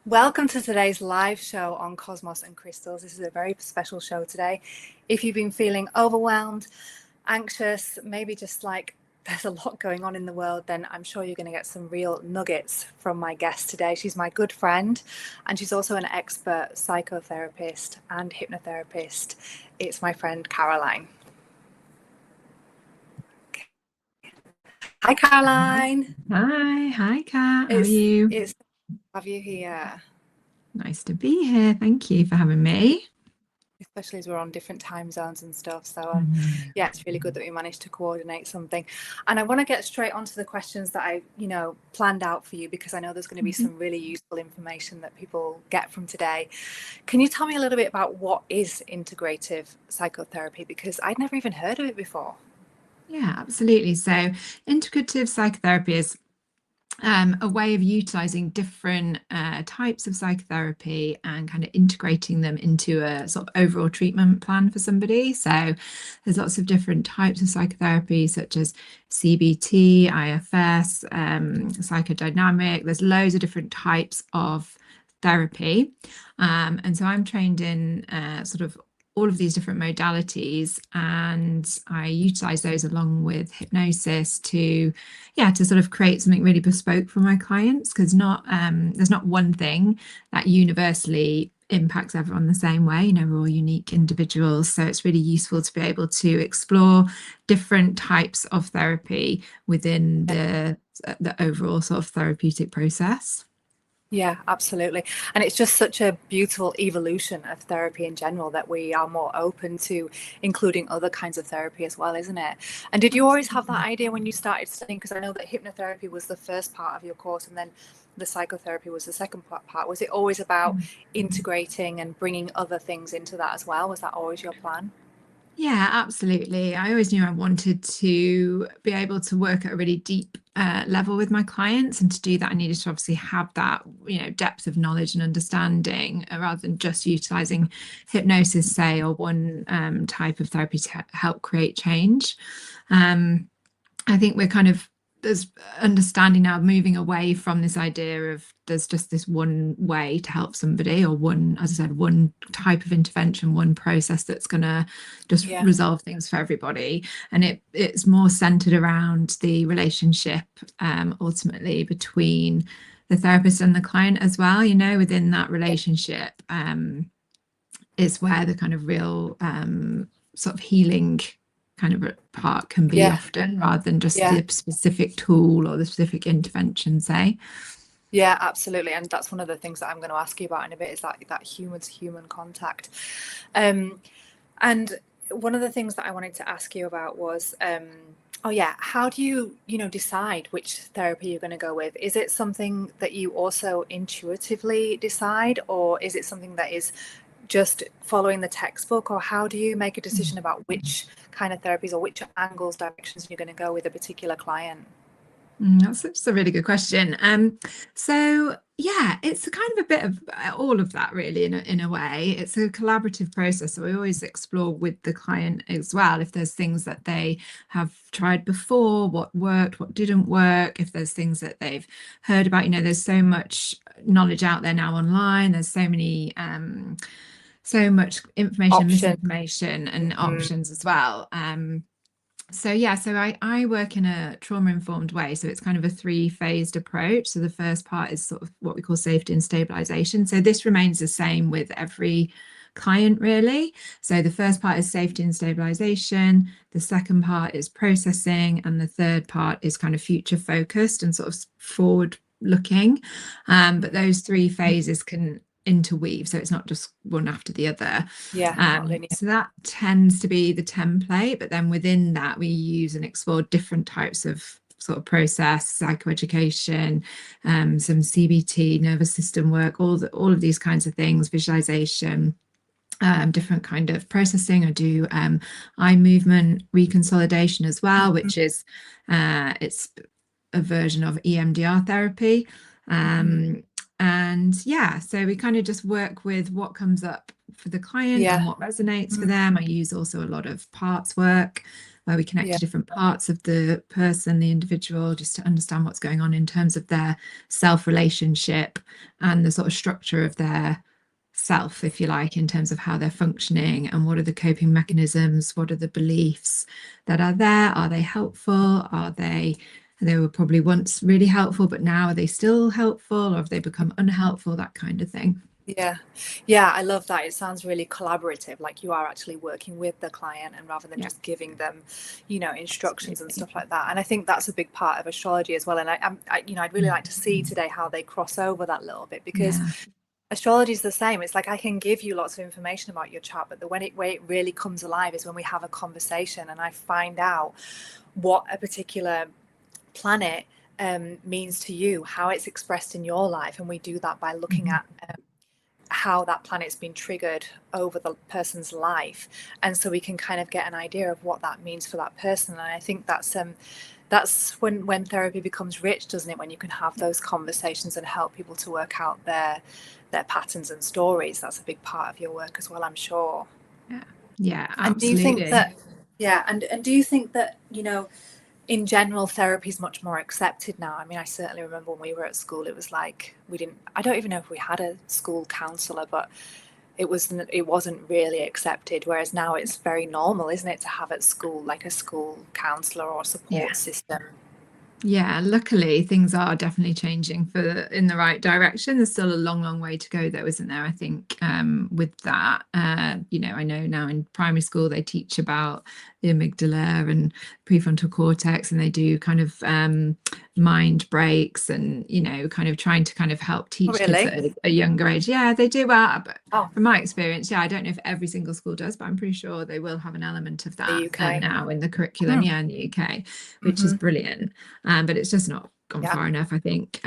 Welcome to today's live show on Cosmos and Crystals. This is a very special show today. If you've been feeling overwhelmed, anxious, maybe just like there's a lot going on in the world, then I'm sure you're going to get some real nuggets from my guest today. She's my good friend, and she's also an expert psychotherapist and hypnotherapist. It's my friend Caroline. Hi, Caroline. Hi, Kat. How are It's you? it's have you here. Nice to be here. Thank you for having me. Especially as we're on different time zones and stuff. So Mhm. yeah, it's really good that we managed to coordinate something. And I want to get straight onto the questions that I planned out for you, because I know there's going to be Mhm. some really useful information that people get from today. Can you tell me a little bit about what is integrative psychotherapy, because I'd never even heard of it before? Yeah, absolutely. So, integrative psychotherapy is a way of utilizing different types of psychotherapy and kind of integrating them into a sort of overall treatment plan for somebody. So there's lots of different types of psychotherapy, such as CBT, IFS, psychodynamic. There's loads of different types of therapy. And so I'm trained in sort of all of these different modalities, and I utilize those along with hypnosis to sort of create something really bespoke for my clients, because not there's not one thing that universally impacts everyone the same way. We're all unique individuals, so it's really useful to be able to explore different types of therapy within the overall sort of therapeutic process. Yeah, absolutely. And it's just such a beautiful evolution of therapy in general that we are more open to including other kinds of therapy as well, isn't it? And did you always have that Absolutely. idea when you started studying? Because I know that hypnotherapy was the first part of your course, and then the psychotherapy was the second part. Was it always about integrating and bringing other things into that as well? Was that always your plan? Yeah, absolutely. I always knew I wanted to be able to work at a really deep level with my clients, and to do that, I needed to obviously have that, depth of knowledge and understanding, rather than just utilizing hypnosis, say, or one type of therapy to help create change. Um, I think we're kind of there's understanding now, moving away from this idea of there's just this one way to help somebody, or one, as I said, one type of intervention, one process that's going to just Yeah. resolve things for everybody. And it's more centered around the relationship, ultimately, between the therapist and the client as well. Within that relationship, is where the kind of real sort of healing kind of part can be Yeah. often, rather than just Yeah. the specific tool or the specific intervention, say. Yeah, absolutely. And that's one of the things that I'm going to ask you about in a bit, is that human to human contact. Um, and one of the things that I wanted to ask you about was, oh yeah, how do you decide which therapy you're going to go with? Is it something that you also intuitively decide, or is it something that is just following the textbook, or how do you make a decision about which kind of therapies or which angles, directions you're going to go with a particular client? That's a really good question. So yeah, it's a kind of a bit of all of that, really, in a way. It's a collaborative process. So we always explore with the client as well, if there's things that they have tried before, what worked, what didn't work, if there's things that they've heard about. There's so much knowledge out there now online. There's so much information and Option. misinformation and Mm, options as well. So I work in a trauma-informed way. So it's kind of a three-phased approach. So the first part is sort of what we call safety and stabilization. So this remains the same with every client, really. So the first part is safety and stabilization. The second part is processing. And the third part is kind of future focused and sort of forward looking. But those three phases can interweave. So it's not just one after the other. yeah, not linear. So that tends to be the template, but then within that, we use and explore different types of sort of process, psychoeducation, some CBT, nervous system work, all of these kinds of things, visualization, different kind of processing. I do eye movement reconsolidation as well, which is it's a version of EMDR therapy. Mhm. And yeah, so we kind of just work with what comes up for the client Yeah. and what resonates for Mm. them. I use also a lot of parts work. where we connect Yeah. to different parts of the person, the individual, just to understand what's going on in terms of their self relationship and the sort of structure of their self, if you like, in terms of how they're functioning and what are the coping mechanisms, what are the beliefs that are there, are they helpful, they were probably once really helpful but now are they still helpful, or have they become unhelpful, that kind of thing. Yeah. Yeah, I love that. It sounds really collaborative, like you are actually working with the client and rather than Yeah, just giving them, instructions and absolutely. stuff like that. And I think that's a big part of astrology as well. And I'd really like to see today how they cross over that little bit, because Yeah, astrology is the same. It's like I can give you lots of information about your chart, but the way it really comes alive is when we have a conversation and I find out what a particular planet means to you, how it's expressed in your life, and we do that by looking mhm, at how that planet's been triggered over the person's life, and so we can kind of get an idea of what that means for that person. And I think that's when therapy becomes rich, doesn't it, when you can have those conversations and help people to work out their patterns and stories. That's a big part of your work as well, I'm sure. yeah, yeah, And do you think absolutely. that, yeah, and do you think that, in general, therapy is much more accepted now? I mean, I certainly remember when we were at school, it was like I don't even know if we had a school counselor, but it wasn't really accepted. Whereas now it's very normal, isn't it, to have at school like a school counselor or support Yeah. system? Yeah, luckily things are definitely changing in the right direction. There's still a long, long way to go though, isn't there? I think with that, I know now in primary school they teach about the amygdala and prefrontal cortex, and they do kind of mind breaks and, kind of trying to kind of help Oh, teach kids really? at a younger age. Yeah, they do. Well, but Oh, from my experience, yeah, I don't know if every single school does, but I'm pretty sure they will have an element of the that UK. now in the curriculum, Hmm. yeah, in the UK, which is Hmm. brilliant. But it's just not gone Yeah. far enough, I think.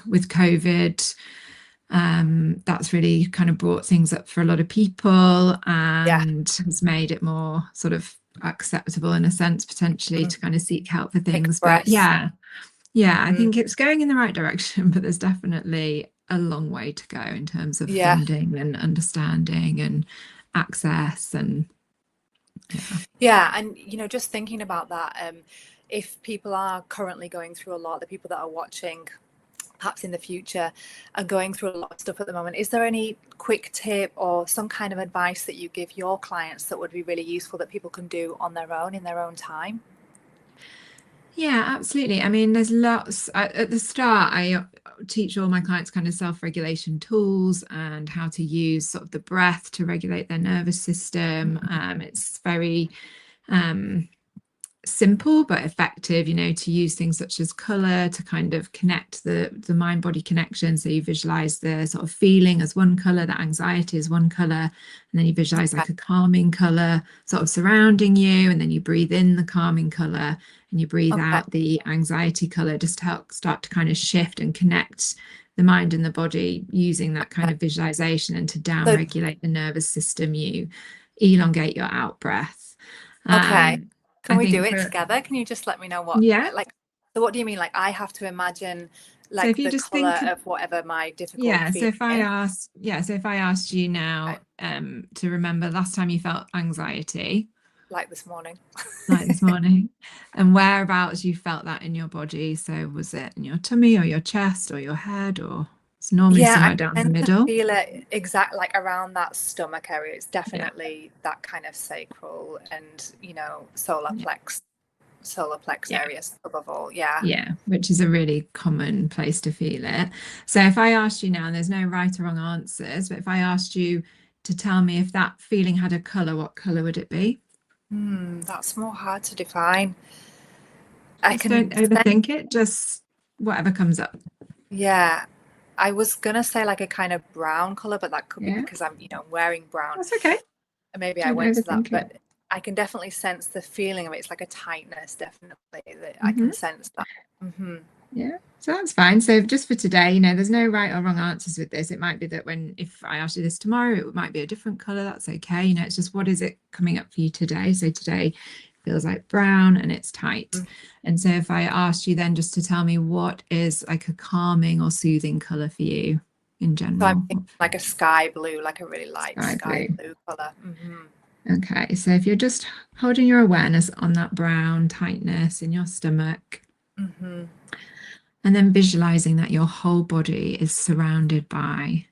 With COVID, that's really kind of brought things up for a lot of people Yeah. and has made it more sort of acceptable in a sense, potentially, Mm. to kind of seek help for things. But Express. yeah, I Hmm. think it's going in the right direction, but there's definitely a long way to go in terms of Yeah. funding and understanding and access and yeah. Yeah, and just thinking about that, if people are currently going through a lot, the people that are watching, perhaps in the future, are going through a lot of stuff at the moment, is there any quick tip or some kind of advice that you give your clients that would be really useful that people can do on their own in their own time? Yeah, absolutely. I mean, there's lots at the start. I teach all my clients kind of self-regulation tools and how to use sort of the breath to regulate their nervous system. It's very um, simple but effective, to use things such as color to kind of connect the mind body connection. So you visualize the sort of feeling as one color, the anxiety as one color, and then you visualize Okay. like a calming color sort of surrounding you, and then you breathe in the calming color and you breathe Okay. out the anxiety color, just to help start to kind of shift and connect the mind and the body using that kind Okay. of visualization. And to down So, regulate the nervous system, you elongate your out breath. okay. um, Can I we do think it for together? Can you just let me know what, yeah. like, so what do you mean? Like, I have to imagine So if like you the just color think, of whatever my difficult yeah, so feeling if I is. asked, yeah, so if I asked you Right. now to remember last time you felt anxiety, Like this morning. like this morning, and whereabouts you felt that in your body. So was it in your tummy or your chest or your head, or it's normally Yeah, I somewhere down the tend to middle? feel it exact like around that stomach area. It's Yeah, definitely that kind of sacral and yeah, solar plex yeah. areas above all. Yeah. Yeah, which is a really common place to feel it. So if I asked you now, and there's no right or wrong answers, but if I asked you to tell me if that feeling had a color, what color would it be? That's more hard to define. I Just don't can sense, overthink it, just whatever comes up. yeah. I was gonna say like a kind of brown color, but that could be Yeah, because I'm, wearing brown. that's okay. And maybe I Don't went to that, overthink it. but I can definitely sense the feeling of it. It's like a tightness, definitely, that I Hmm. can sense that. Hmm. Yeah, so that's fine. So just for today, there's no right or wrong answers with this. It might be that if I ask you this tomorrow, it might be a different color. That's okay. It's just what is it coming up for you today? So today feels like brown and it's tight. And so if I asked you then just to tell me what is like a calming or soothing color for you in So I'm general. thinking like a sky blue, like a really light Sky sky blue. blue color. Hmm. Okay, so if you're just holding your awareness on that brown tightness in your stomach, Mm-hmm. and then visualizing that your whole body is surrounded by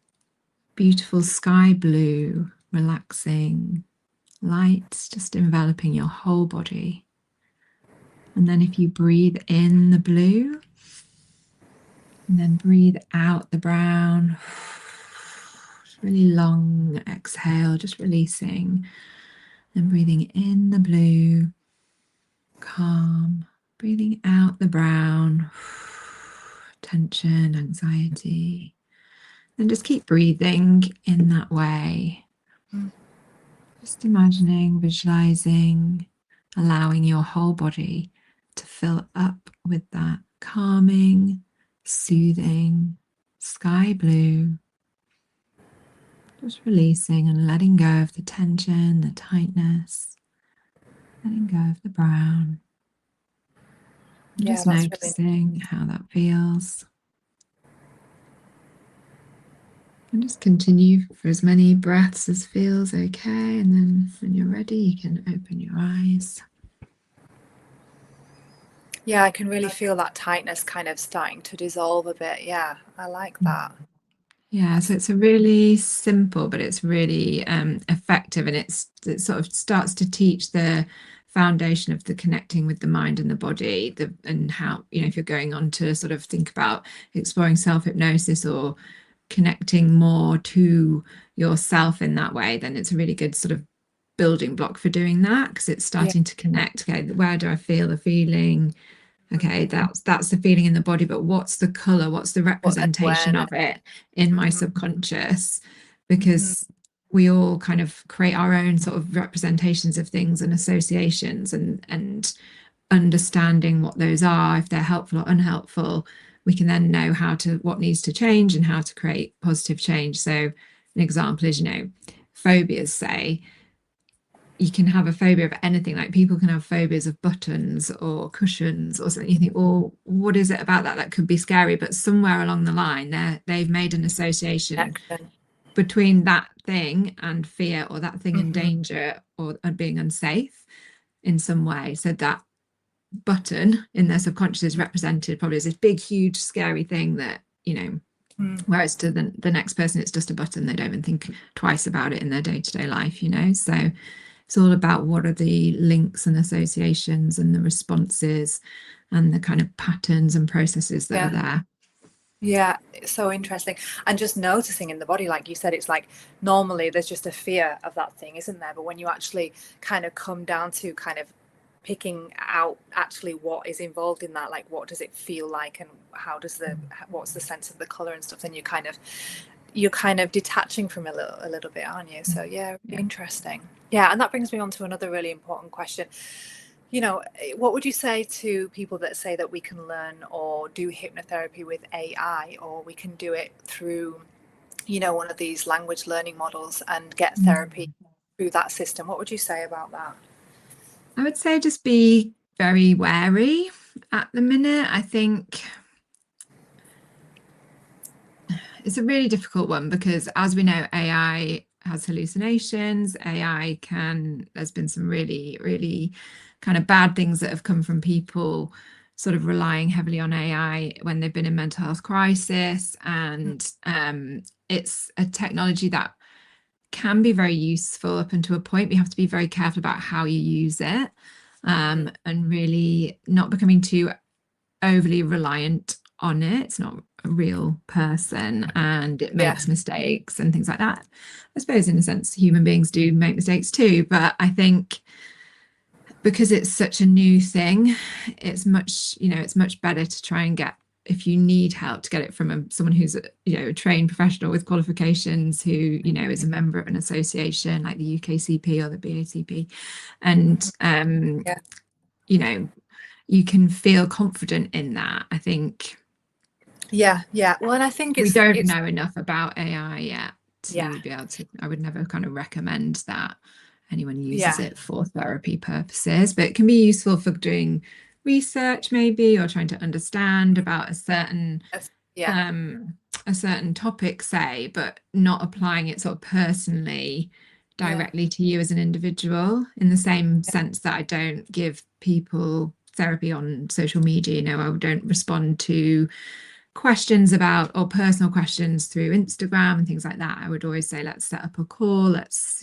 beautiful sky blue, relaxing lights just enveloping your whole body. And then if you breathe in the blue, and then breathe out the brown, really long exhale, just releasing. And breathing in the blue, calm. Breathing out the brown, tension, anxiety. And just keep breathing in that way. Just imagining, visualizing, allowing your whole body to fill up with that calming, soothing sky blue. Just releasing and letting go of the tension, the tightness, letting go of the brown. And Yeah, just that's really. noticing how that feels. And just continue for as many breaths as feels okay. And then when you're ready, you can open your eyes. Yeah, I can really feel that tightness kind of starting to dissolve a bit. Yeah, I like that. Yeah, so That's it's a really simple, but it's really effective, and it sort of starts to teach the foundation of the connecting with the mind and the body, and how, if you're going on to sort of think about exploring self-hypnosis or connecting more to yourself in that way, then it's a really good sort of building block for doing that, because it's yeah. starting to connect. Okay, where do I feel the feeling? Okay, Mm-hmm. that's the feeling in the body, but what's the color? What's the What representation awareness. of it in my Mm-hmm. subconscious? Mm-hmm. Because we all kind of create our own sort of representations of things and associations, and understanding what those are, if they're helpful or unhelpful, we can then know what needs to change and how to create positive change. So an example is, phobias, say. You can have a phobia of anything. Like, people can have phobias of buttons or cushions or something. You think, well, what is it about that could be scary? But somewhere along the line, they've made an association Connection. between that thing and fear, or that thing and Mm-hmm. danger, or being unsafe in some way. So that button in their subconscious is represented probably as this big, huge, scary thing that, Mm. whereas to the next person, it's just a button. They don't even think twice about it in their day-to-day life. So it's all about what are the links and associations and the responses and the kind of patterns and processes that are Yeah. there. Yeah, it's so interesting. And just noticing in the body, like you said, it's like normally there's just a fear of that thing, isn't there? But when you actually kind of come down to kind of picking out actually what is involved in that, like what does it feel like, and what's the sense of the color and stuff, then you're kind of detaching from a little bit, aren't you? So yeah, Yeah. interesting. Yeah, and that brings me on to another really important question. What would you say to people that say that we can learn or do hypnotherapy with AI, or we can do it through, one of these language learning models and get therapy through that system? What would you say about that? I would say just be very wary at the minute. I think it's a really difficult one because, as we know, AI has hallucinations. There's been some really, really kind of bad things that have come from people sort of relying heavily on AI when they've been in mental health crisis. And it's a technology that can be very useful up until a point. We have to be very careful about how you use it, and really not becoming too overly reliant on it. It's not a real person, and it Yeah. makes mistakes and things like that. I suppose, in a sense, human beings do make mistakes too, but I think because it's such a new thing, it's much better to try and get, if you need help, to get it from someone who's a trained professional with qualifications, who is a member of an association like the UKCP or the BACP, and Yeah. you know you can feel confident in that. I think Yeah. Yeah. Well, and I think we it's don't it's know enough about AI yet yeah. to be able to. I would never kind of recommend that anyone uses Yeah. it for therapy purposes, but it can be useful for doing research maybe, or trying to understand about Yeah. um a certain topic, say, but not applying it sort of personally Yeah. directly to you as an individual, in the same sense that I don't give people therapy on social media. I don't respond to questions about or personal questions through Instagram and things like that. I would always say, let's set up a call, let's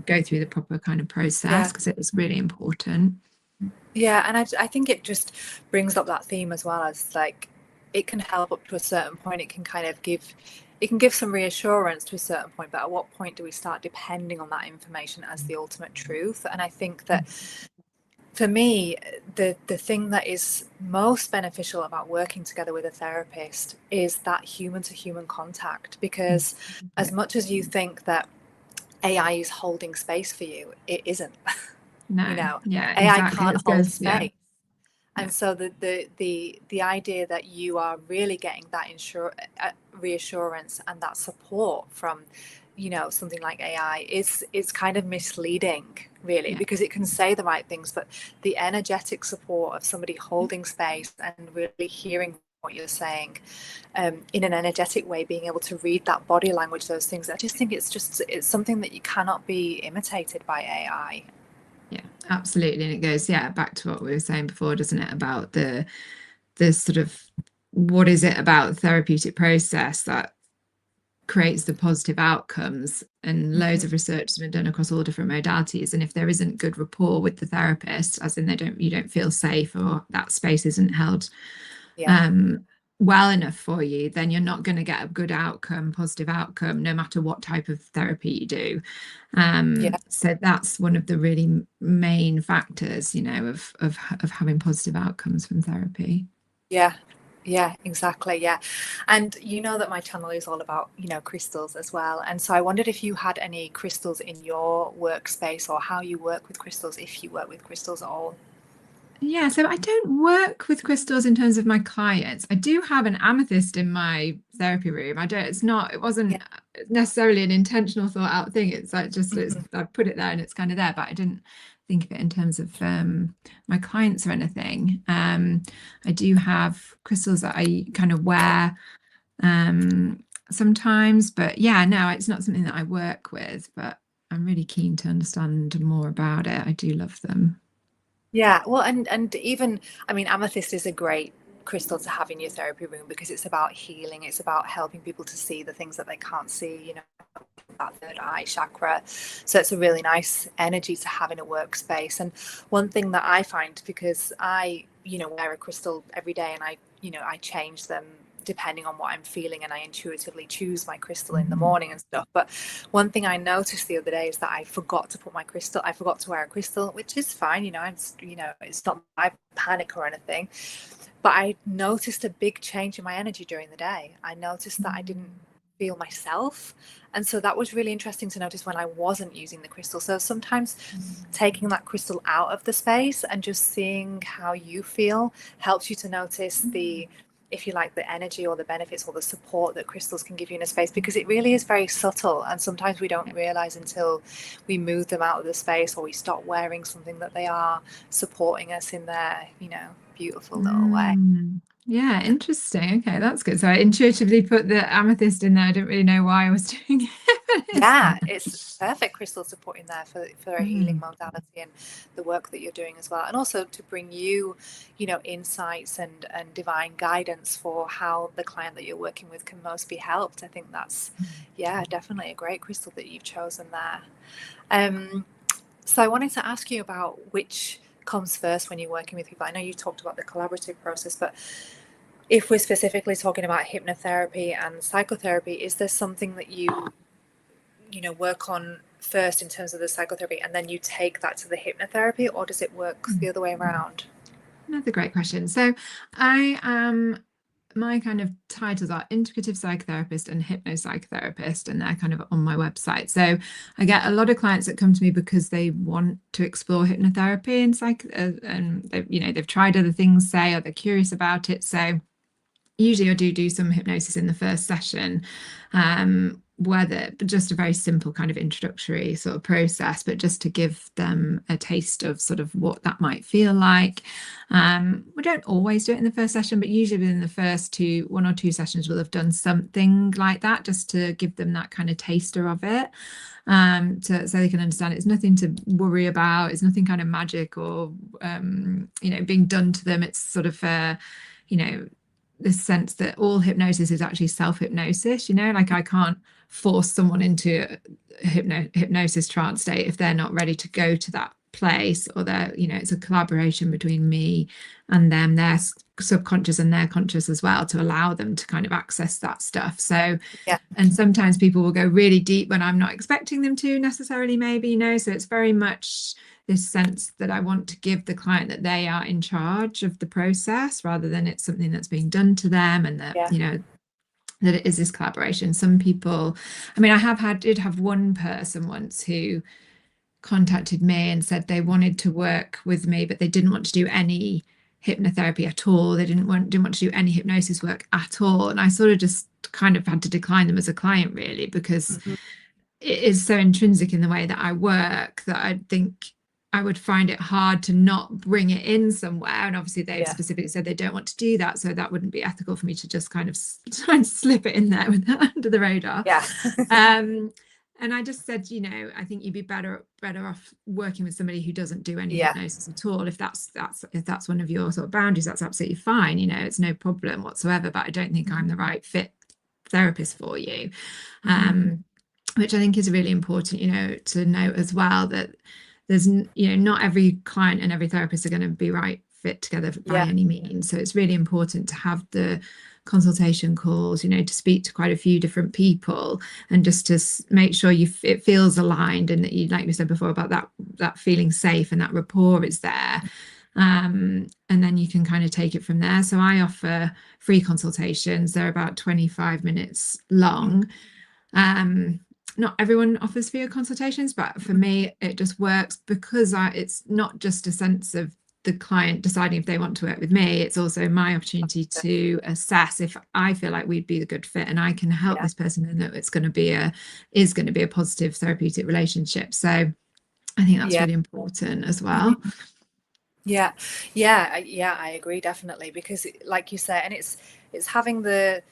go through the proper kind of process, Yeah. because it is really important. Yeah, and I think it just brings up that theme as well, as like it can help up to a certain point. It can give some reassurance to a certain point, but at what point do we start depending on that information as the ultimate truth? And I think that for me, the thing that is most beneficial about working together with a therapist is that human to human contact, because as much as you think that AI is holding space for you, it isn't. No, yeah, AI exactly. can't It's hold good. Yeah, space. yeah, And so the idea that you are really getting that reassurance and that support from, something like AI is kind of misleading, really, yeah, because it can say the right things, but the energetic support of somebody holding space and really hearing what you're saying, in an energetic way, being able to read that body language, those things. I just think it's something that you cannot be imitated by AI. yeah, absolutely. And it goes, yeah, back to what we were saying before, doesn't it, about the sort of, what is it about the therapeutic process that creates the positive outcomes? And loads of research has been done across all different modalities, and if there isn't good rapport with the therapist, as in you don't feel safe, or that space isn't held Yeah. well enough for you, then you're not going to get a good outcome, positive outcome, no matter what type of therapy you do. Yeah. So that's one of the really main factors, of having positive outcomes from therapy. Yeah. Yeah, exactly. Yeah. And you know that my channel is all about, crystals as well. And so I wondered if you had any crystals in your workspace, or how you work with crystals, if you work with crystals at all. Yeah, so I don't work with crystals in terms of my clients. I do have an amethyst in my therapy room. It Yeah. wasn't necessarily an intentional thought out thing. It's like Mhm. I put it there and it's kind of there, but I didn't think of it in terms of my clients or anything. I do have crystals that I kind of wear sometimes, but yeah, no, it's not something that I work with, but I'm really keen to understand more about it. I do love them. Yeah, well, and even, I mean, amethyst is a great crystal to have in your therapy room, because it's about healing. It's about helping people to see the things that they can't see, that third eye chakra. So it's a really nice energy to have in a workspace. And one thing that I find, because I, wear a crystal every day, and I change them depending on what I'm feeling, and I intuitively choose my crystal in the morning and stuff. But one thing I noticed the other day is that I forgot to wear a crystal, which is fine. It's not I panic or anything, but I noticed a big change in my energy during the day. I noticed that I didn't feel myself. And so that was really interesting to notice when I wasn't using the crystal. So sometimes taking that crystal out of the space and just seeing how you feel helps you to notice if you like, the energy or the benefits or the support that crystals can give you in a space, because it really is very subtle, and sometimes we don't realize until we move them out of the space, or we stop wearing something, that they are supporting us in their beautiful little way. Yeah, interesting. Okay, that's good. So I intuitively put the amethyst in there. I didn't really know why I was doing it, but it's Yeah, there. it's perfect crystal to put in there for a healing Mm, modality, and the work that you're doing as well, and also to bring you, insights and divine guidance for how the client that you're working with can most be helped. I think that's, yeah, definitely a great crystal that you've chosen there. So I wanted to ask you about which comes first when you're working with people. I know you talked about the collaborative process, but if we're specifically talking about hypnotherapy and psychotherapy, is there something that work on first in terms of the psychotherapy, and then you take that to the hypnotherapy, or does it work the other way around? Another great question. So I am my kind of titles are integrative psychotherapist and hypnopsychotherapist, and they're kind of on my website. So I get a lot of clients that come to me because they want to explore hypnotherapy and and they've tried other things, say, or they're curious about it. So usually I do some hypnosis in the first session, whether just a very simple kind of introductory sort of process, but just to give them a taste of sort of what that might feel like. We don't always do it in the first session, but usually within the first 1 or 2 sessions, we'll have done something like that just to give them that kind of taster of it. So they can understand it's nothing to worry about. It's nothing kind of magic or being done to them. It's sort of this sense that all hypnosis is actually self-hypnosis. Like I can't force someone into a hypnosis trance state if they're not ready to go to that place, or it's a collaboration between me and them, their subconscious and their conscious as well, to allow them to kind of access that stuff. So Yeah. and sometimes people will go really deep when I'm not expecting them to necessarily, maybe, so it's very much this sense that I want to give the client that they are in charge of the process, rather than it's something that's being done to them, and that that it is this collaboration. Some people, I mean, did have one person once who contacted me and said they wanted to work with me, but they didn't want to do any hypnotherapy at all. They didn't want to do any hypnosis work at all. And I sort of just kind of had to decline them as a client, really, because it is so intrinsic in the way that I work that I think I would find it hard to not bring it in somewhere. And obviously they've specifically said they don't want to do that, so that wouldn't be ethical for me to just kind of try and slip it in there with under the radar. And I just said, I think you'd be better off working with somebody who doesn't do any hypnosis at all. If that's one of your sort of boundaries, that's absolutely fine. It's no problem whatsoever. But I don't think I'm the right fit therapist for you. Which I think is really important, to note as well, that there's, not every client and every therapist are going to be right fit together by any means. So it's really important to have the consultation calls, to speak to quite a few different people, and just to make sure it feels aligned, and that you, like we said before, about that feeling safe and that rapport is there. And then you can kind of take it from there. So I offer free consultations. They're about 25 minutes long. Not everyone offers free consultations, but for me it just works because it's not just a sense of the client deciding if they want to work with me. It's also my opportunity to assess if I feel like we'd be a good fit and I can help this person, and that it's going to be a positive therapeutic relationship. So I think that's really important as well. I agree, definitely, because like you say, and it's having the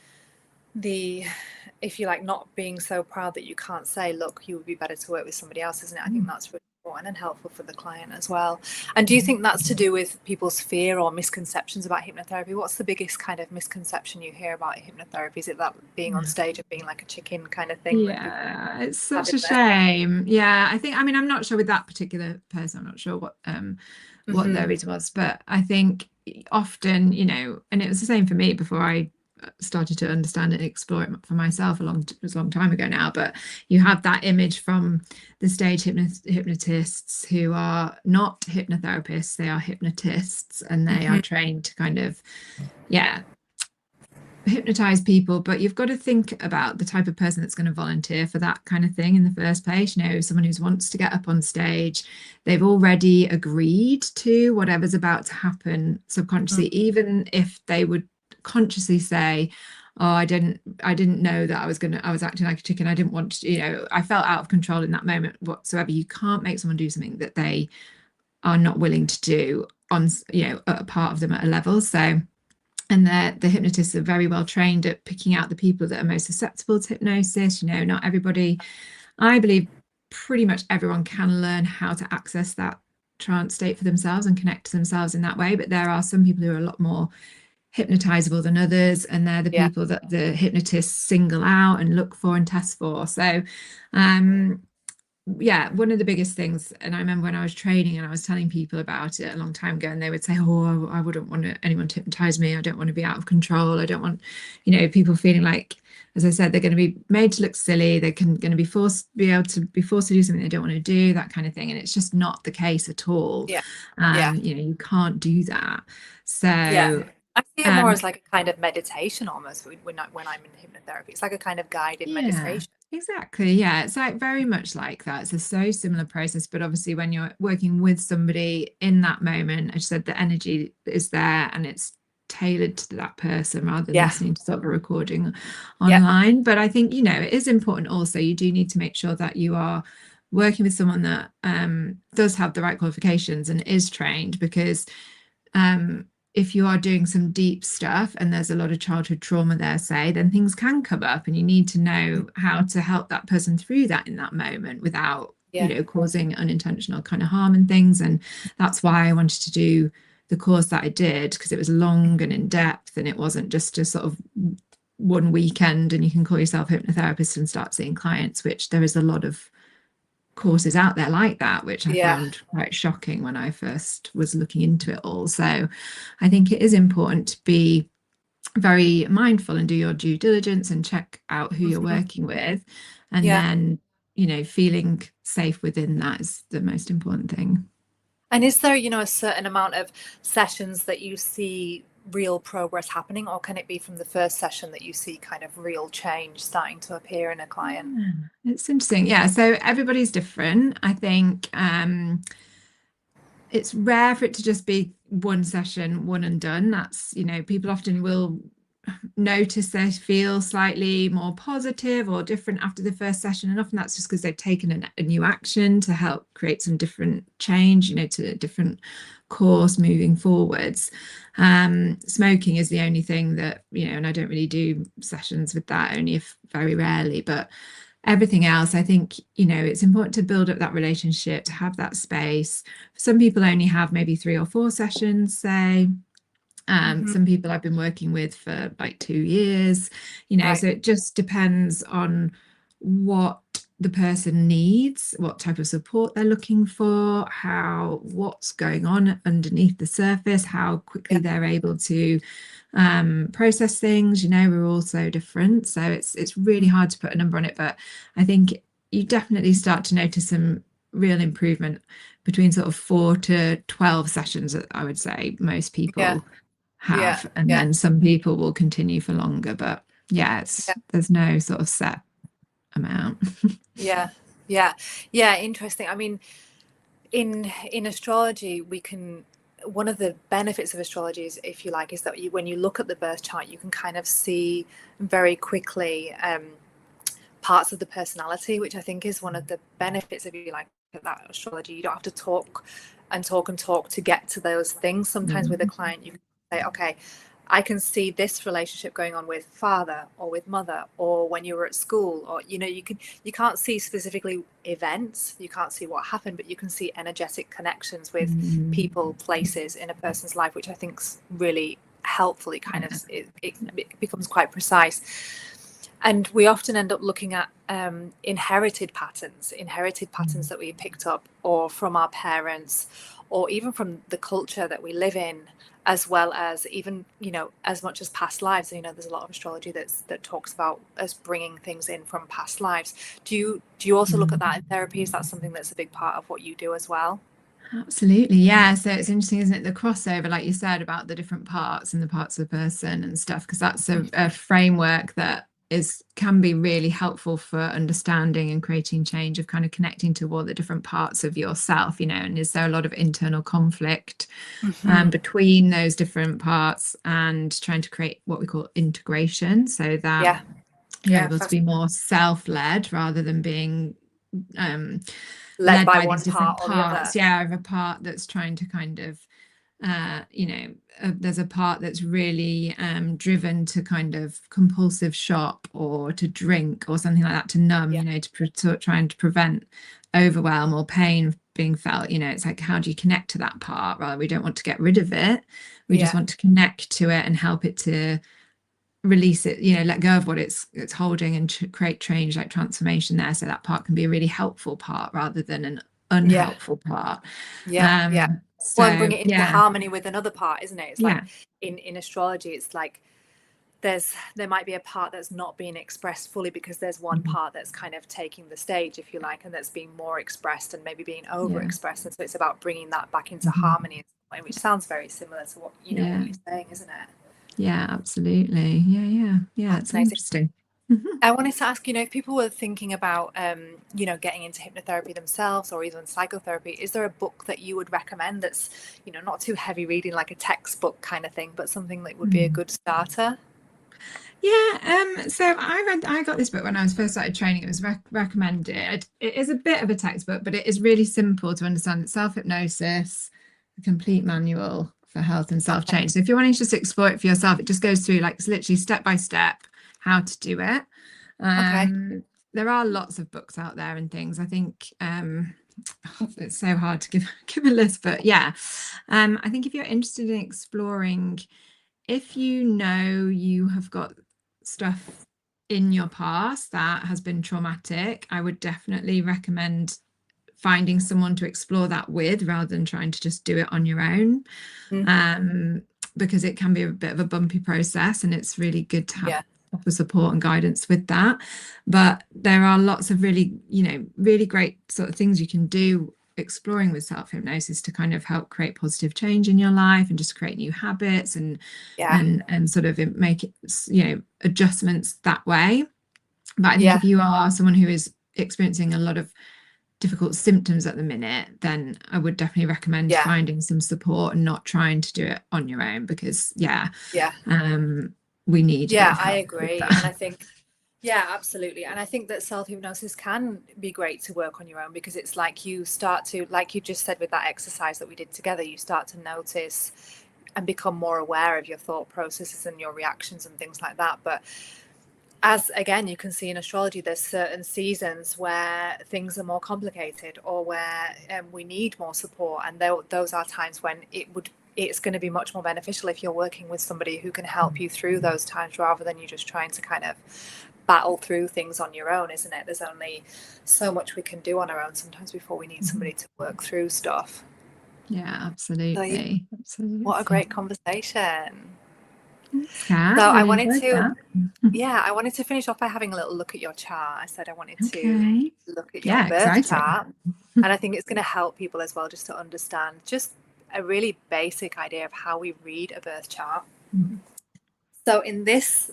if you like, not being so proud that you can't say, look, you would be better to work with somebody else, isn't it? I think that's really important and helpful for the client as well. And do you think that's to do with people's fear or misconceptions about hypnotherapy? What's the biggest kind of misconception you hear about hypnotherapy? Is it that being on stage and being like a chicken kind of thing? It's such a shame. I think, I mean, I'm not sure with that particular person, I'm not sure what their reason was, but I think often, and it was the same for me before I started to understand and explore it for myself a long time ago now, but you have that image from the stage hypnotists who are not hypnotherapists, they are hypnotists, and they are trained to kind of hypnotize people. But you've got to think about the type of person that's going to volunteer for that kind of thing in the first place. Someone who wants to get up on stage, they've already agreed to whatever's about to happen subconsciously, even if they would consciously say, oh, I didn't know that I was acting like a chicken, I didn't want to, I felt out of control in that moment whatsoever. You can't make someone do something that they are not willing to do on a part of them at a level. So, and the hypnotists are very well trained at picking out the people that are most susceptible to hypnosis. Not everybody, I believe pretty much everyone can learn how to access that trance state for themselves and connect to themselves in that way, but there are some people who are a lot more hypnotizable than others, and they're the people that the hypnotists single out and look for and test for. So one of the biggest things, and I remember when I was training and I was telling people about it a long time ago, and they would say, oh, I wouldn't want anyone to hypnotize me, I don't want to be out of control, I don't want people feeling like, as I said, they're going to be made to look silly, they're going to be forced to do something they don't want to do, that kind of thing. And it's just not the case at all. You can't do that. So I see it more as like a kind of meditation almost when I'm in hypnotherapy. It's like a kind of guided meditation. Exactly. It's like very much like that. It's a so similar process, but obviously when you're working with somebody in that moment, as I said, the energy is there and it's tailored to that person rather than Yeah. listening to sort of a recording Yeah. online. But I think, you know, it is important also, you do need to make sure that you are working with someone that does have the right qualifications and is trained, because if you are doing some deep stuff and there's a lot of childhood trauma there, say, then things can come up and you need to know how to help that person through that in that moment without, you Yeah. know, causing unintentional kind of harm and things. And that's why I wanted to do the course that I did, because it was long and in depth, and it wasn't just a sort of one weekend and you can call yourself hypnotherapist and start seeing clients, which there is a lot of courses out there like that, which I Yeah. found quite shocking when I first was looking into it all. So I think it is important to be very mindful and do your due diligence and check out who you're working with, and Yeah. then, you know, feeling safe within that is the most important thing. And is there, a certain amount of sessions that you see real progress happening, or can it be from the first session that you see kind of real change starting to appear in a client? It's interesting. Yeah, so everybody's different. I think it's rare for it to just be one session, one and done. That's, you know, people often will notice they feel slightly more positive or different after the first session, and often that's just because they've taken a new action to help create some different change, you know, to a different course moving forwards. Smoking is the only thing that, you know, and I don't really do sessions with that, only if very rarely, but everything else, I think, you know, it's important to build up that relationship, to have that space. Some people only have maybe 3 or 4 sessions, say. Some people I've been working with for like 2 years, you know, Right. so it just depends on what the person needs, what type of support they're looking for, what's going on underneath the surface, how quickly Yeah. they're able to process things. You know, we're all so different, so it's really hard to put a number on it, but I think you definitely start to notice some real improvement between sort of 4 to 12 sessions, I would say most Yeah. people Yeah. have, and Yeah. then some people will continue for longer, but yeah, Yeah. there's no sort of set amount. Yeah. Yeah. Yeah. Interesting. I mean, in astrology, we can, one of the benefits of astrology is, if you like, is that when you look at the birth chart, you can kind of see very quickly parts of the personality, which I think is one of the benefits, if you like, of that astrology. You don't have to talk and talk and talk to get to those things. Sometimes with a client, you can say, okay, I can see this relationship going on with father or with mother, or when you were at school, or, you can't see specifically events, you can't see what happened, but you can see energetic connections with people, places in a person's life, which I think's really helpful. It kind of, it becomes quite precise. And we often end up looking at inherited patterns that we picked up, or from our parents, or even from the culture that we live in, as well as even, as much as past lives. There's a lot of astrology that talks about us bringing things in from past lives. Do you also look at that in therapy? Is that something that's a big part of what you do as well? Absolutely, yeah. So it's interesting, isn't it, the crossover, like you said, about the different parts and the parts of the person and stuff, because that's a framework that can be really helpful for understanding and creating change, of kind of connecting to all the different parts of yourself, you know. And is there a lot of internal conflict between those different parts, and trying to create what we call integration, so that Yeah. you're Yeah. able to be more self-led rather than being Led led by by one these different part or the other. parts, yeah, of a part that's trying to kind of there's a part that's really driven to kind of compulsive shop or to drink or something like that, to numb, Yeah. you know, trying to prevent overwhelm or pain being felt. You know, it's like, how do you connect to that part? Rather, we don't want to get rid of it, we just want to connect to it and help it to release it, you know, let go of what it's holding, and create change, like transformation there, so that part can be a really helpful part rather than an Yeah. unhelpful part. Yeah. Yeah. Well, and bring So it into yeah, harmony with another part, isn't it? It's like yeah. in astrology, it's like there might be a part that's not being expressed fully, because there's one part that's kind of taking the stage, if you like, and that's being more expressed and maybe being overexpressed. And so it's about bringing that back into harmony, which sounds very similar to what what you're saying, isn't it? Yeah, absolutely. Yeah, it's Fascinating. interesting. Mhm. I wanted to ask, if people were thinking about, getting into hypnotherapy themselves or even psychotherapy, is there a book that you would recommend that's, not too heavy reading, like a textbook kind of thing, but something that would be a Mm. good starter? Yeah, so I got this book when I was first started training. It was recommended. It is a bit of a textbook, but it is really simple to understand. It's self-hypnosis, a complete manual for health and Okay. self-change. So if you're wanting to just explore it for yourself, it just goes through like it's literally step by step how to do it. Okay. There are lots of books out there and things. I think it's so hard to give a list, but yeah, I think if you're interested in exploring, if you know you have got stuff in your past that has been traumatic, I would definitely recommend finding someone to explore that with rather than trying to just do it on your own. Mm. Um, because it can be a bit of a bumpy process and it's really good to have Yeah. proper support and guidance with that. But there are lots of really, really great sort of things you can do exploring with self-hypnosis to kind of help create positive change in your life and just create new habits and Yeah. and sort of make it, adjustments that way. But I think Yeah. if you are someone who is experiencing a lot of difficult symptoms at the minute, then I would definitely recommend Yeah. finding some support and not trying to do it on your own because Yeah. um, we need a bit Yeah, of I help with agree. And that. I think, yeah, absolutely. And I think that self hypnosis can be great to work on your own because it's like you start to, like you just said with that exercise that we did together, you start to notice and become more aware of your thought processes and your reactions and things like that. But as again, you can see in astrology, there's certain seasons where things are more complicated or where we need more support. And those are times when it's going to be much more beneficial if you're working with somebody who can help you through those times rather than you just trying to kind of battle through things on your own, isn't it? There's only so much we can do on our own sometimes before we need somebody to work through stuff. Yeah, So yeah, absolutely. what a Absolutely. great conversation. Thanks, Kat. So I Really wanted enjoyed to that. Yeah, I wanted to finish off by having a little look at your chart. I said I wanted to Okay. look at your Yeah, birth exciting. chart, and I think it's going to help people as well just to understand just a really basic idea of how we read a birth chart. So in this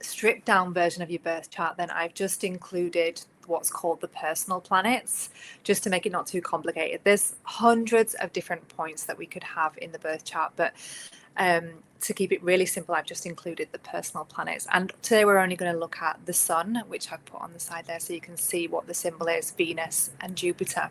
stripped down version of your birth chart, then I've just included what's called the personal planets, just to make it not too complicated. There's hundreds of different points that we could have in the birth chart, but to keep it really simple, I've just included the personal planets. And today we're only going to look at the sun, which I've put on the side there so you can see what the symbol is, Venus and Jupiter.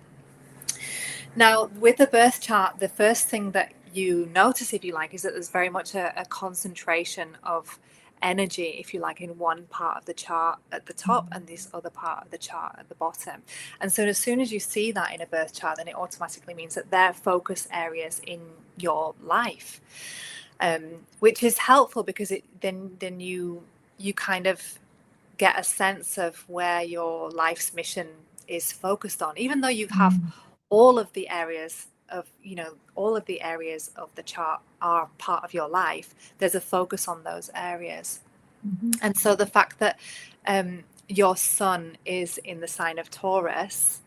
Now, with the birth chart, the first thing that you notice, if you like, is that there's very much a concentration of energy, if you like, in one part of the chart at the top and this other part of the chart at the bottom. And so as soon as you see that in a birth chart, then it automatically means that they're focus areas in your life, which is helpful because then you kind of get a sense of where your life's mission is focused on, even though you have all of the areas of all of the areas of the chart are part of your life. There's a focus on those areas. And so the fact that your sun is in the sign of Taurus,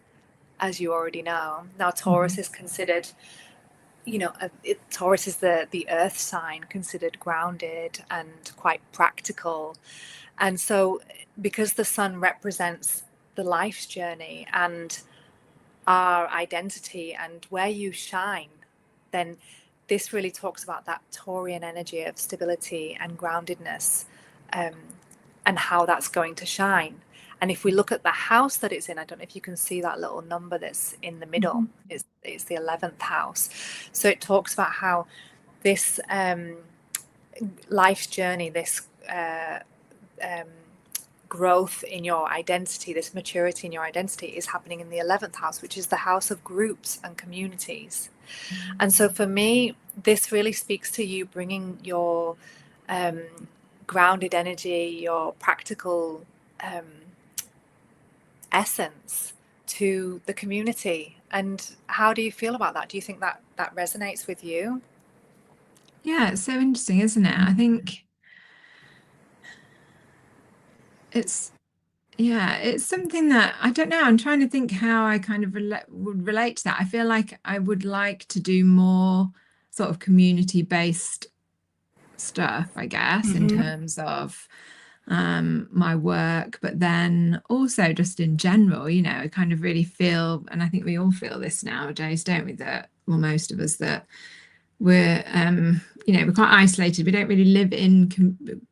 as you already know, now Taurus is considered, Taurus is the earth sign, considered grounded and quite practical. And so because the sun represents the life's journey and our identity and where you shine, then this really talks about that Taurian energy of stability and groundedness, and how that's going to shine. And if we look at the house that it's in, I don't know if you can see that little number that's in the middle. It's the 11th house. So it talks about how this life's journey, this growth in your identity, this maturity in your identity is happening in the 11th house, which is the house of groups and communities. And so for me, this really speaks to you bringing your grounded energy, your practical essence to the community. And how do you feel about that? Do you think that that resonates with you? Yeah, it's so interesting, isn't it? I think it's it's something that I don't know. I'm trying to think how I kind of would relate to that. I feel like I would like to do more sort of community-based stuff, I guess, in Mm-hmm. terms of my work, but then also just in general, I kind of really feel, and I think we all feel this nowadays, don't we, that, well, most of us, that we're we're quite isolated. We don't really live in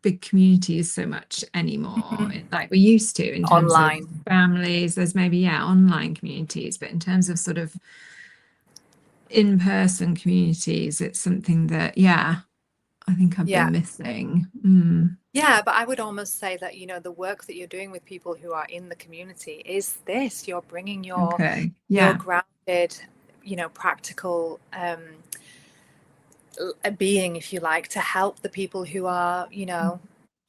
big communities so much anymore, like we used to, in terms of Online. families. There's maybe, online communities, but in terms of sort of in-person communities, it's something that, I think I've Yeah. been missing. Yeah, but I would almost say that, the work that you're doing with people who are in the community is this. You're bringing Okay. your Yeah. grounded, practical being, if you like, to help the people who are,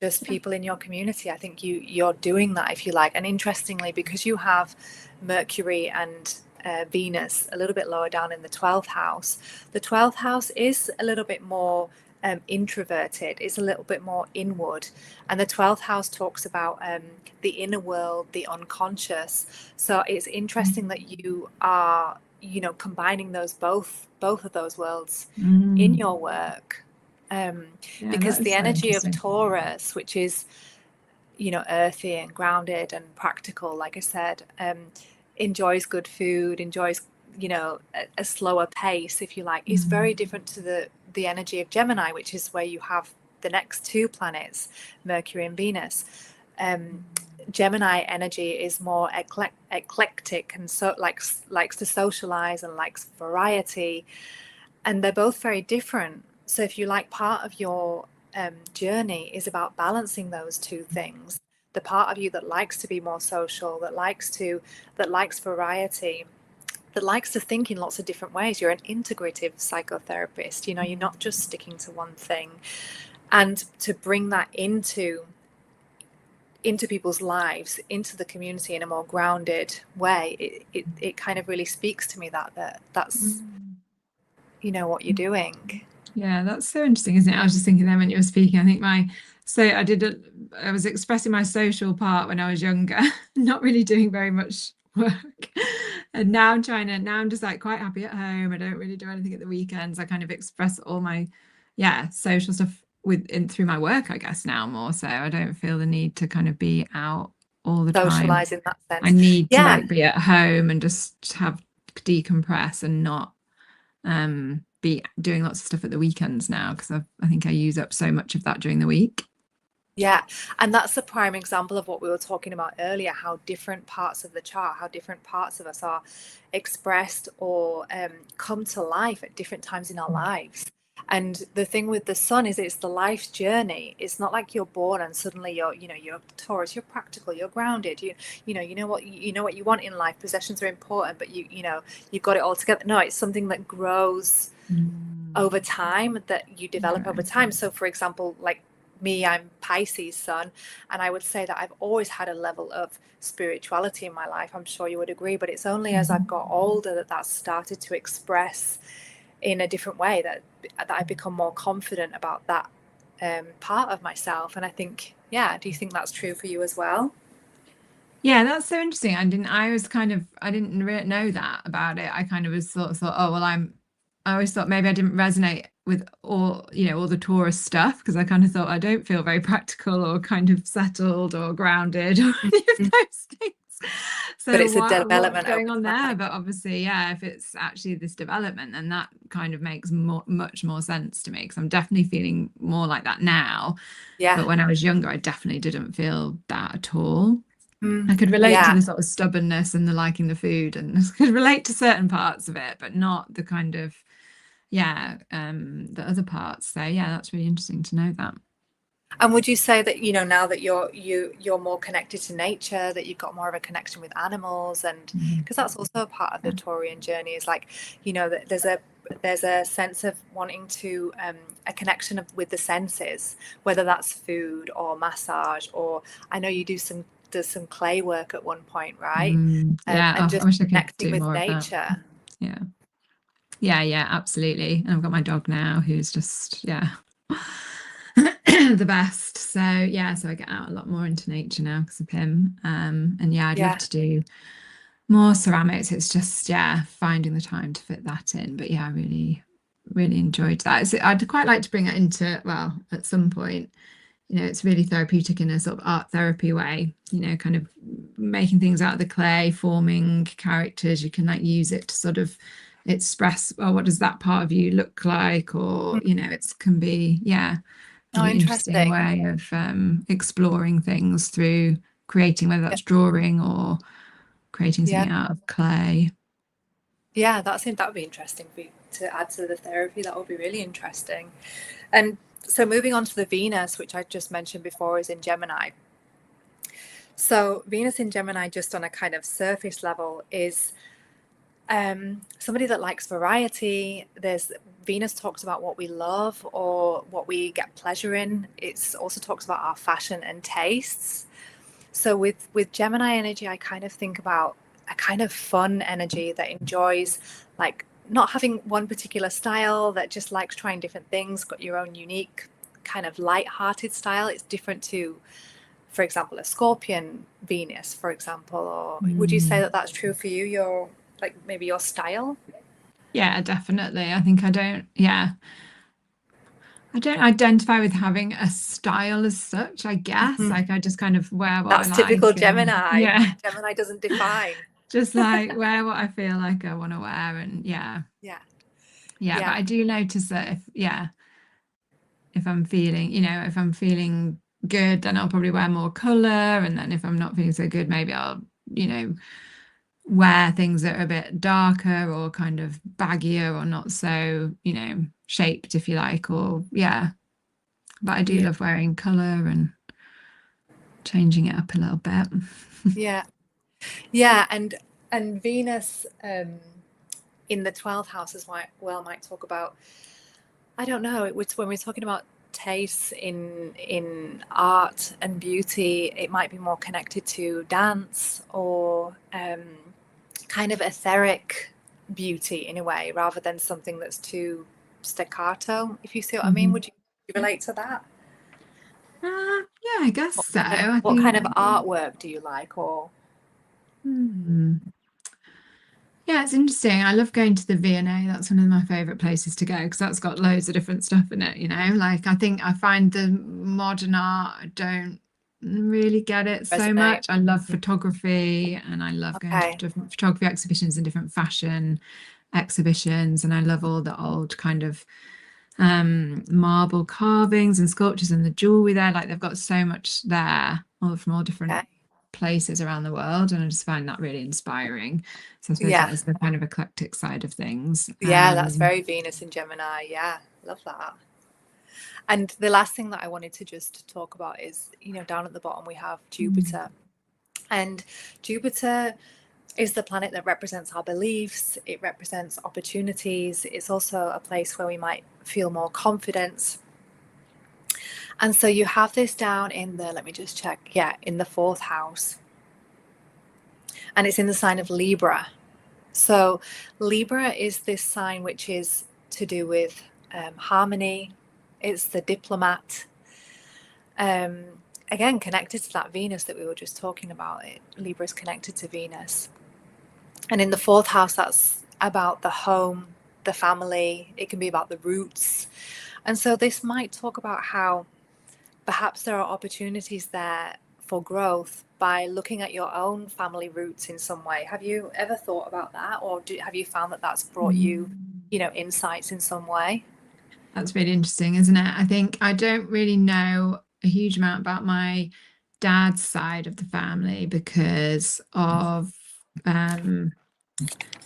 just people in your community. I think you're doing that, if you like. And interestingly, because you have Mercury and Venus a little bit lower down in the 12th house, the 12th house is a little bit more introverted, it's a little bit more inward. And the 12th house talks about the inner world, the unconscious. So it's interesting that you are, combining both of those worlds in your work. Yeah, Because that the is so energy of interesting. Taurus, which is, earthy and grounded and practical, like I said, enjoys good food, enjoys, a slower pace, if you like, is very different to the energy of Gemini, which is where you have the next two planets, Mercury and Venus. Gemini energy is more eclectic, and so likes to socialize and likes variety, and they're both very different. So if you like, part of your journey is about balancing those two things. The part of you that likes to be more social, that likes variety, that likes to think in lots of different ways. You're an integrative psychotherapist. You're not just sticking to one thing. And to bring that into people's lives, into the community in a more grounded way, it kind of really speaks to me that's what you're doing. Yeah, that's so interesting, isn't it? I was just thinking then when you were speaking, I think I was expressing my social part when I was younger, not really doing very much work. And now I'm just like quite happy at home. I don't really do anything at the weekends. I kind of express all my, social stuff through my work, I guess, now more so. I don't feel the need to kind of be out all the time. Socialize in that I sense. need to Yeah. like be at home and just have decompress and not be doing lots of stuff at the weekends now, because I think I use up so much of that during the week. Yeah, and that's a prime example of what we were talking about earlier, how different parts of the chart, how different parts of us are expressed or come to life at different times in our lives. And the thing with the sun is it's the life journey. It's not like you're born and suddenly you're Taurus, you're practical, you're grounded, you know what you want in life. Possessions are important, but you've got it all together. No, it's something that grows over time, that you develop over time. So for example, like me, I'm Pisces sun, and I would say that I've always had a level of spirituality in my life. I'm sure you would agree, but it's only as I've got older that that's started to express in a different way, that I've become more confident about that part of myself. And I think, do you think that's true for you as well? Yeah, that's so interesting. I didn't know that about it. I kind of was thought, oh well, I always thought maybe I didn't resonate with all the Taurus stuff, because I kind of thought I don't feel very practical or kind of settled or grounded or any of those things. But So it's a what's development going over on there? time. But obviously, if it's actually this development, then that kind of makes much more sense to me, because I'm definitely feeling more like that now. Yeah. But when I was younger, I definitely didn't feel that at all. I Mm, could relate to yeah. the sort of stubbornness and the liking the food, and could relate to certain parts of it, but not the kind of, the other parts. So yeah, that's really interesting to know that. And would you say that, now that you're more connected to nature, that you've got more of a connection with animals, and Mhm. because that's also a part of the Yeah. Taurian journey, is like, that there's a sense of wanting to a connection with the senses, whether that's food or massage, or I know you does some clay work at one point, right? Yeah. And Oh, I just wish I could connecting do with more of that. nature. Yeah. Yeah, absolutely. And I've got my dog now, who's just, the best. So so I get out a lot more into nature now because of him. And I'd love Yeah. to do more ceramics. It's just, finding the time to fit that in. But I really, really enjoyed that. I'd quite like to bring it into, well, at some point, it's really therapeutic in a sort of art therapy way, kind of making things out of the clay, forming characters. You can like use it to sort of express, well, what does that part of you look like? Or, Mm. it can be, yeah, Oh, really interesting interesting. way of exploring things through creating, whether Yeah. that's drawing or creating Yeah. something out of clay. Yeah, that would be interesting for you to add to the therapy. That would be really interesting. And so moving on to the Venus, which I just mentioned before, is in Gemini. So Venus in Gemini, just on a kind of surface level, is somebody that likes variety. There's Venus talks about what we love or what we get pleasure in. It also talks about our fashion and tastes. So with Gemini energy, I kind of think about a kind of fun energy that enjoys like not having one particular style, that just likes trying different things, got your own unique kind of light-hearted style. It's different to, for example, a Scorpion Venus, for example. Or would you say Mm. that that's true for you? Your like maybe your style? Yeah, definitely. I think I don't identify with having a style as such, I guess. Mhm. Like I just kind of wear what I That's typical like and Gemini. yeah, Gemini doesn't define. just like wear what I feel like I want to wear and yeah. Yeah, Yeah, but yeah, I do notice that if I'm feeling, if I'm feeling good, then I'll probably wear more color. And then if I'm not feeling so good, maybe I'll, wear things that are a bit darker or kind of baggier or not so, shaped, if you like, or yeah. But I do yeah, love wearing color and changing it up a little bit. yeah. Yeah, and Venus in the 12th house as well might talk about, I don't know, it was when we're talking about tastes in art and beauty, it might be more connected to dance or kind of etheric beauty in a way, rather than something that's too staccato, if you see what I mean. Mhm. Would you relate to that? Yeah, I guess so. I What kind think. of artwork do you like? Or Hmm. Yeah, it's interesting. I love going to the V&A. That's one of my favorite places to go because that's got loads of different stuff in it, Like I think I find the modern art, I don't really get it so resonate? much. I love photography and I love going to Okay. different photography exhibitions and different fashion exhibitions. And I love all the old kind of marble carvings and sculptures and the jewelry there. Like they've got so much there, all from all different Okay. places around the world, and I just find that really inspiring. So I suppose Yeah. that is the kind of eclectic side of things. Yeah, that's very Venus and Gemini. Yeah, love that. And the last thing that I wanted to just talk about is, down at the bottom we have Mm. Jupiter. And Jupiter is the planet that represents our beliefs, it represents opportunities. It's also a place where we might feel more confidence. And so you have this down in the, let me just check, yeah, in the 4th house. And it's in the sign of Libra. So Libra is this sign which is to do with harmony. It's the diplomat. Um, Again, connected to that Venus that we were just talking about. Libra is connected to Venus. And in the 4th house, that's about the home, the family. It can be about the roots. And so this might talk about how perhaps there are opportunities there for growth by looking at your own family roots in some way. Have you ever thought about that, or have you found that that's brought you, Mm. insights in some way? That's really interesting, isn't it? I think I don't really know a huge amount about my dad's side of the family because of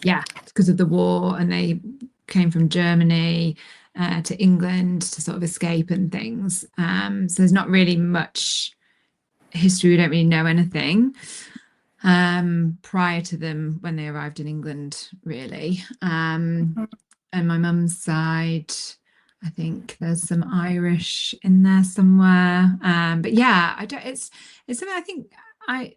yeah, because of the war, and they came from Germany to England to sort of escape and things. So there's not really much history. We don't really know anything prior to them when they arrived in England, really. Mhm. And my mum's side, I think there's some Irish in there somewhere. But yeah, I don't. It's something I think I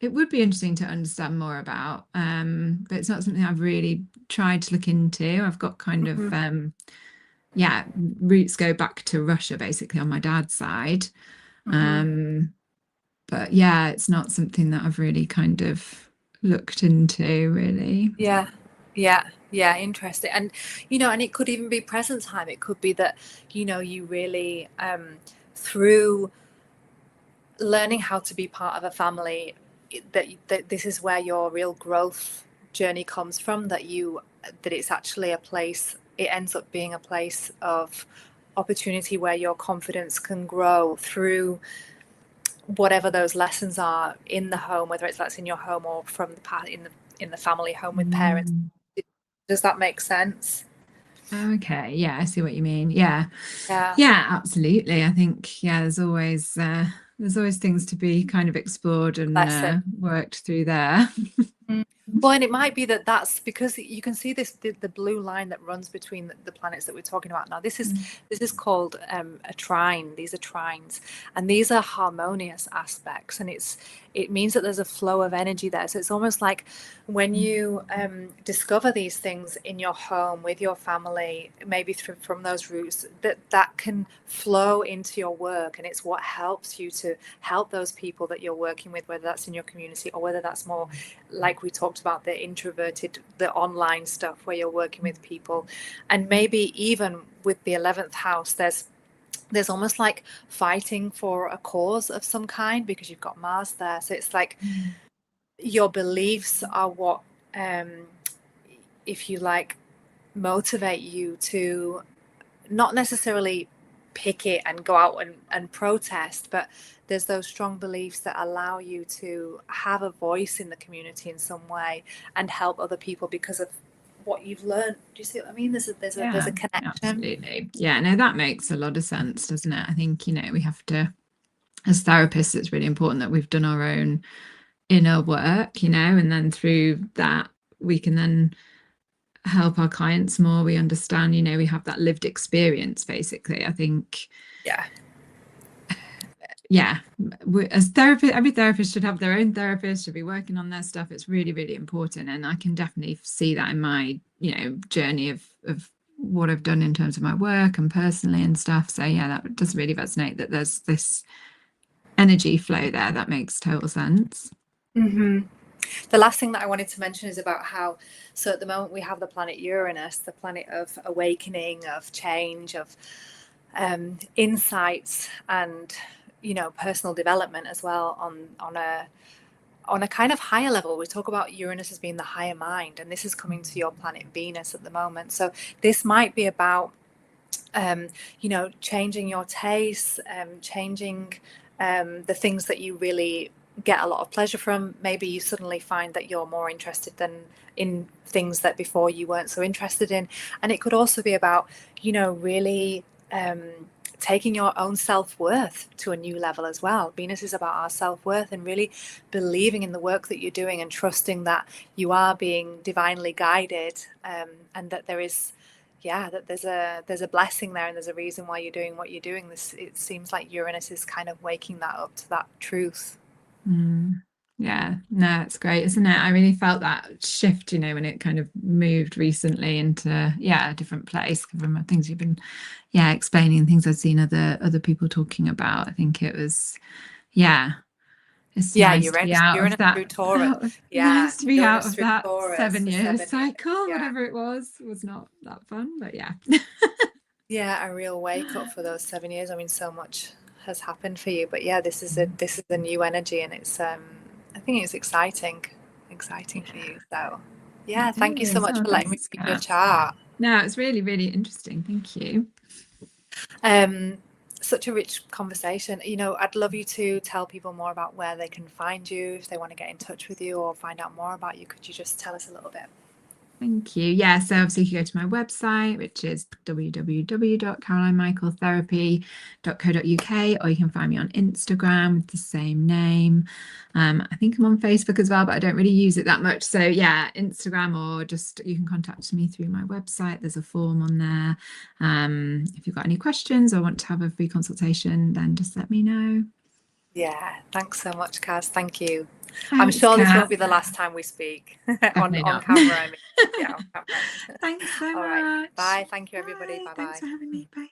it would be interesting to understand more about. But it's not something I've really tried to look into. I've got kind of Mhm. yeah, roots go back to Russia basically on my dad's side. Mhm. Um, but yeah, it's not something that I've really kind of looked into really. Yeah, yeah, yeah, interesting. And and it could even be present time. It could be that, you really through learning how to be part of a family, that this is where your real growth journey comes from, that it's actually a place, it ends up being a place of opportunity where your confidence can grow through whatever those lessons are in the home, whether that's in your home or from the past in the family home with parents. Does that make sense? Okay, yeah, I see what you mean. Yeah, Yeah, absolutely. I think there's always things to be kind of explored and worked through there. Well, and it might be that's because you can see the blue line that runs between the planets that we're talking about now. This is called a trine. These are trines, and these are harmonious aspects, and it means that there's a flow of energy there. So it's almost like when you discover these things in your home with your family, maybe from those roots, that can flow into your work, and it's what helps you to help those people that you're working with, whether that's in your community or whether that's more like we talked about, the introverted, the online stuff where you're working with people. And maybe even with the 11th house, there's almost like fighting for a cause of some kind, because you've got Mars there. So it's like your beliefs are what, if you like, motivate you to not necessarily picket and go out and protest, but there's those strong beliefs that allow you to have a voice in the community in some way and help other people because of what you've learned. Do you see what I mean? There's a connection. Absolutely. Yeah, no, that makes a lot of sense, doesn't it? I think, we have to, as therapists, it's really important that we've done our own inner work, and then through that we can then help our clients more. We understand, we have that lived experience, basically. I think as therapists, every therapist should have their own therapist, should be working on their stuff. It's really, really important, and I can definitely see that in my journey of what I've done in terms of my work and personally and stuff. So that does really resonate, that there's this energy flow there. That makes total sense. The last thing that I wanted to mention is about how, so at the moment we have the planet Uranus, the planet of awakening, of change, of insights, and personal development as well on a kind of higher level. We talk about Uranus as being the higher mind, and this is coming to your planet Venus at the moment. So this might be about changing your tastes, changing the things that you really get a lot of pleasure from. Maybe you suddenly find that you're more interested in things that before you weren't so interested in. And it could also be about really taking your own self-worth to a new level as well. Venus is about our self-worth and really believing in the work that you're doing and trusting that you are being divinely guided, and that there is that there's a blessing there, and there's a reason why you're doing what you're doing. It seems like Uranus is kind of waking that up to that truth. Yeah, no, it's great, isn't it? I really felt that shift, when it kind of moved recently into a different place from things you've been explaining, things I've seen other people talking about. I think it was it's nice to be out of that. Nice to be out of that 7-year cycle, whatever it was not that fun, but a real wake up for those 7 years. I mean, so much has happened for you, but this is a new energy, and it's I think it's exciting for you. So thank you so much for letting me see your chart. No, it's really, really interesting. Thank you. Such a rich conversation. I'd love you to tell people more about where they can find you if they want to get in touch with you or find out more about you. Could you just tell us a little bit? Thank you. So obviously you can go to my website, which is www.carolinemichaeltherapy.co.uk, or you can find me on Instagram with the same name. I think I'm on Facebook as well, but I don't really use it that much. So Instagram, or just you can contact me through my website. There's a form on there. If you've got any questions or want to have a free consultation, then just let me know. Thanks so much, Kaz. Thank you. Thanks, I'm sure this won't be the last time we speak on camera. I mean, on camera. Thanks so much. Right. Bye. Thank you, everybody. Bye. Thanks for having me. Bye.